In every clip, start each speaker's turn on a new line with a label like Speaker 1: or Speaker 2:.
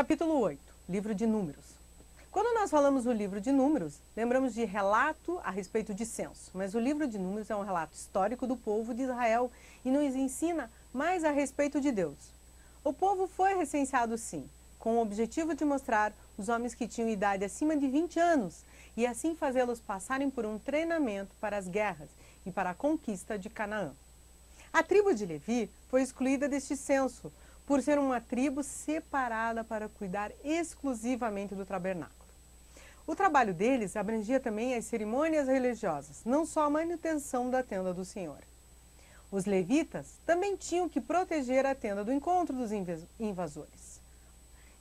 Speaker 1: Capítulo 8, Livro de Números. Quando nós falamos do livro de Números, lembramos de relato a respeito de censo, mas o livro de Números é um relato histórico do povo de Israel e nos ensina mais a respeito de Deus. O povo foi recenseado sim, com o objetivo de mostrar os homens que tinham idade acima de 20 anos e assim fazê-los passarem por um treinamento para as guerras e para a conquista de Canaã. A tribo de Levi foi excluída deste censo, por ser uma tribo separada para cuidar exclusivamente do tabernáculo. O trabalho deles abrangia também as cerimônias religiosas, não só a manutenção da tenda do Senhor. Os levitas também tinham que proteger a tenda do encontro dos invasores.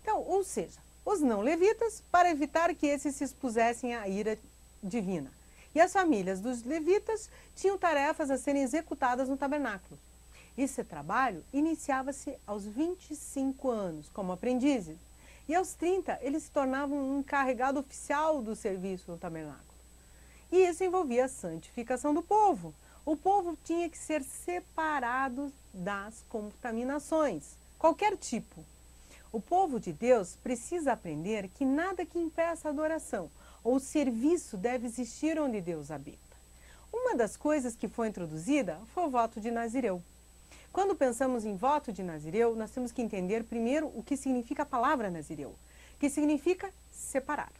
Speaker 1: Então, ou seja, os não levitas para evitar que esses se expusessem à ira divina. E as famílias dos levitas tinham tarefas a serem executadas no tabernáculo. Esse trabalho iniciava-se aos 25 anos, como aprendizes, e aos 30 eles se tornavam um encarregado oficial do serviço no tabernáculo. E isso envolvia a santificação do povo. O povo tinha que ser separado das contaminações, qualquer tipo. O povo de Deus precisa aprender que nada que impeça a adoração ou serviço deve existir onde Deus habita. Uma das coisas que foi introduzida foi o voto de Nazireu. Quando pensamos em voto de Nazireu, nós temos que entender primeiro o que significa a palavra Nazireu, que significa separar.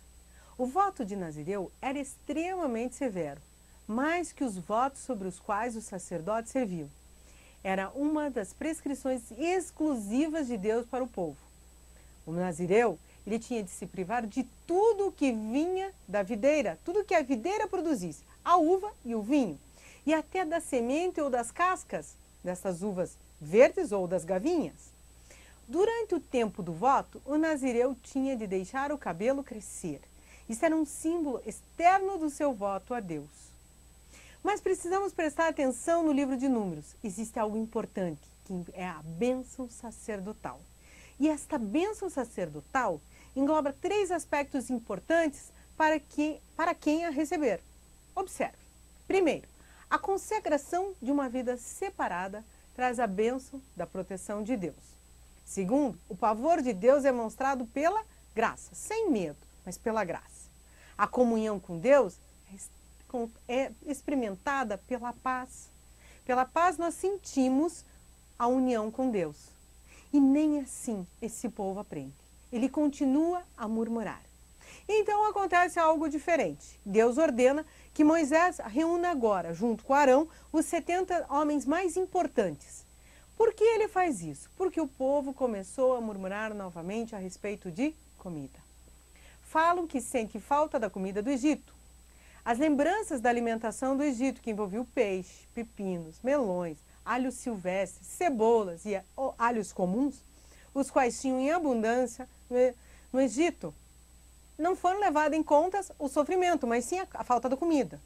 Speaker 1: O voto de Nazireu era extremamente severo, mais que os votos sobre os quais os sacerdotes serviam. Era uma das prescrições exclusivas de Deus para o povo. O Nazireu, ele tinha de se privar de tudo o que vinha da videira, tudo que a videira produzisse, a uva e o vinho, e até da semente ou das cascas dessas uvas verdes ou das gavinhas. Durante o tempo do voto, o nazireu tinha de deixar o cabelo crescer. Isso era um símbolo externo do seu voto a Deus. Mas precisamos prestar atenção no livro de Números. Existe algo importante, que é a bênção sacerdotal. E esta bênção sacerdotal engloba 3 aspectos importantes para quem a receber. Observe. Primeiro, a consagração de uma vida separada traz a bênção da proteção de Deus. Segundo, o pavor de Deus é mostrado pela graça, sem medo, mas pela graça. A comunhão com Deus é experimentada pela paz. Pela paz nós sentimos a união com Deus. E nem assim esse povo aprende. Ele continua a murmurar. Então acontece algo diferente. Deus ordena que Moisés reúna agora, junto com Arão, os 70 homens mais importantes. Por que ele faz isso? Porque o povo começou a murmurar novamente a respeito de comida. Falam que sente falta da comida do Egito. As lembranças da alimentação do Egito, que envolvia peixe, pepinos, melões, alhos silvestres, cebolas e alhos comuns, os quais tinham em abundância no Egito, não foram levados em conta o sofrimento, mas sim a falta da comida.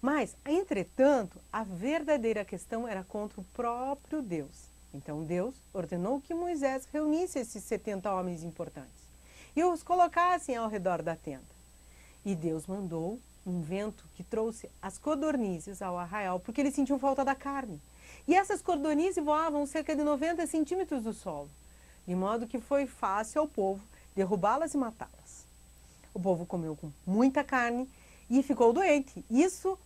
Speaker 1: Mas, entretanto, a verdadeira questão era contra o próprio Deus. Então Deus ordenou que Moisés reunisse esses 70 homens importantes e os colocassem ao redor da tenda. E Deus mandou um vento que trouxe as codornizes ao arraial, porque eles sentiam falta da carne. E essas codornizes voavam cerca de 90 centímetros do solo, de modo que foi fácil ao povo derrubá-las e matá-las. O povo comeu com muita carne e ficou doente. Isso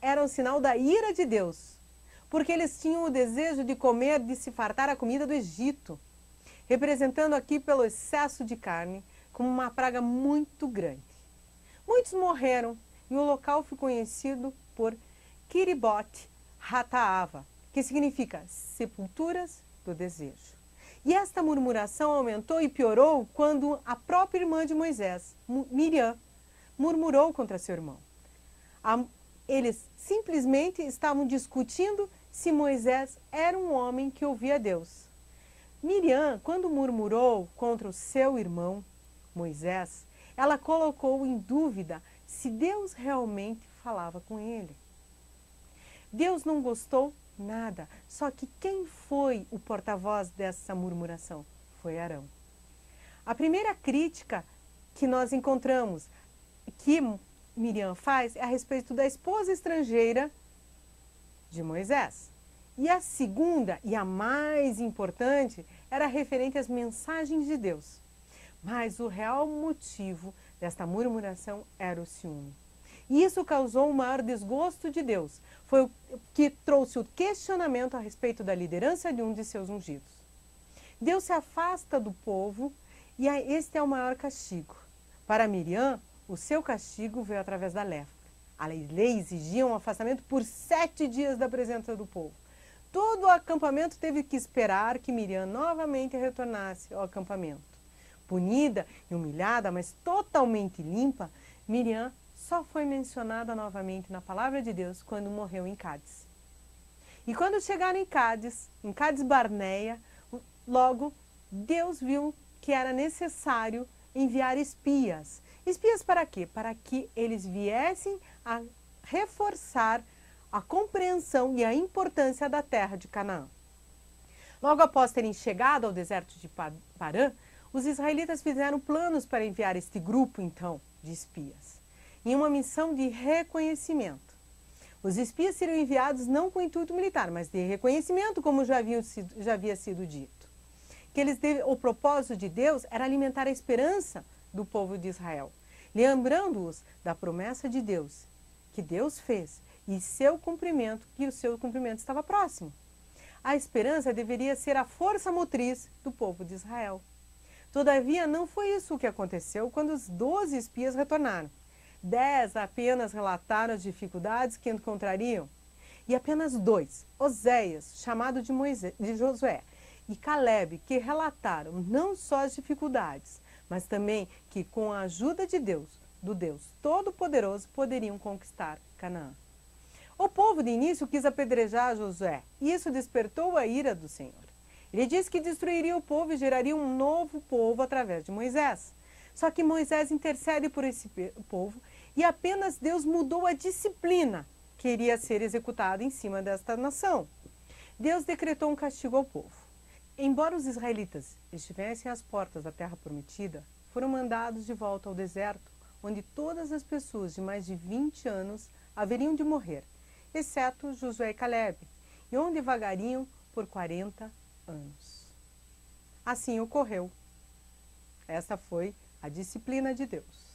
Speaker 1: era um sinal da ira de Deus, porque eles tinham o desejo de comer, de se fartar a comida do Egito, representando aqui pelo excesso de carne como uma praga muito grande. Muitos morreram e o local foi conhecido por Kiriboth Hataava, que significa sepulturas do desejo. E esta murmuração aumentou e piorou quando a própria irmã de Moisés, Miriam, murmurou contra seu irmão. Eles simplesmente estavam discutindo se Moisés era um homem que ouvia Deus. Miriam, quando murmurou contra o seu irmão, Moisés, ela colocou em dúvida se Deus realmente falava com ele. Deus não gostou nada, só que quem foi o porta-voz dessa murmuração? Foi Arão. A primeira crítica que nós encontramos, que Miriam faz, é a respeito da esposa estrangeira de Moisés. E a segunda, e a mais importante, era referente às mensagens de Deus. Mas o real motivo desta murmuração era o ciúme. E isso causou o maior desgosto de Deus. Foi o que trouxe o questionamento a respeito da liderança de um de seus ungidos. Deus se afasta do povo e este é o maior castigo. Para Miriam, o seu castigo veio através da lepra. A lei exigia um afastamento por 7 dias da presença do povo. Todo o acampamento teve que esperar que Miriam novamente retornasse ao acampamento. Punida e humilhada, mas totalmente limpa, Miriam só foi mencionada novamente na palavra de Deus quando morreu em Cádiz. E quando chegaram em Cádiz Barneia, logo Deus viu que era necessário enviar espias. Espias para quê? Para que eles viessem a reforçar a compreensão e a importância da terra de Canaã. Logo após terem chegado ao deserto de Parã, os israelitas fizeram planos para enviar este grupo, então, de espias, em uma missão de reconhecimento. Os espias seriam enviados não com intuito militar, mas de reconhecimento, como já havia sido dito. O propósito de Deus era alimentar a esperança do povo de Israel, lembrando-os da promessa de Deus, que Deus fez, e seu cumprimento, que o seu cumprimento estava próximo. A esperança deveria ser a força motriz do povo de Israel. Todavia, não foi isso o que aconteceu quando os 12 espias retornaram. 10 apenas relataram as dificuldades que encontrariam, e apenas 2, Oséias, chamado de Josué, e Caleb, que relataram não só as dificuldades, mas também que com a ajuda de Deus, do Deus Todo-Poderoso, poderiam conquistar Canaã. O povo de início quis apedrejar Josué, e isso despertou a ira do Senhor. Ele disse que destruiria o povo e geraria um novo povo através de Moisés. Só que Moisés intercede por esse povo e apenas Deus mudou a disciplina que iria ser executada em cima desta nação. Deus decretou um castigo ao povo. Embora os israelitas estivessem às portas da terra prometida, foram mandados de volta ao deserto, onde todas as pessoas de mais de 20 anos haveriam de morrer, exceto Josué e Caleb, e onde vagariam por 40 anos. Assim ocorreu. Esta foi a disciplina de Deus.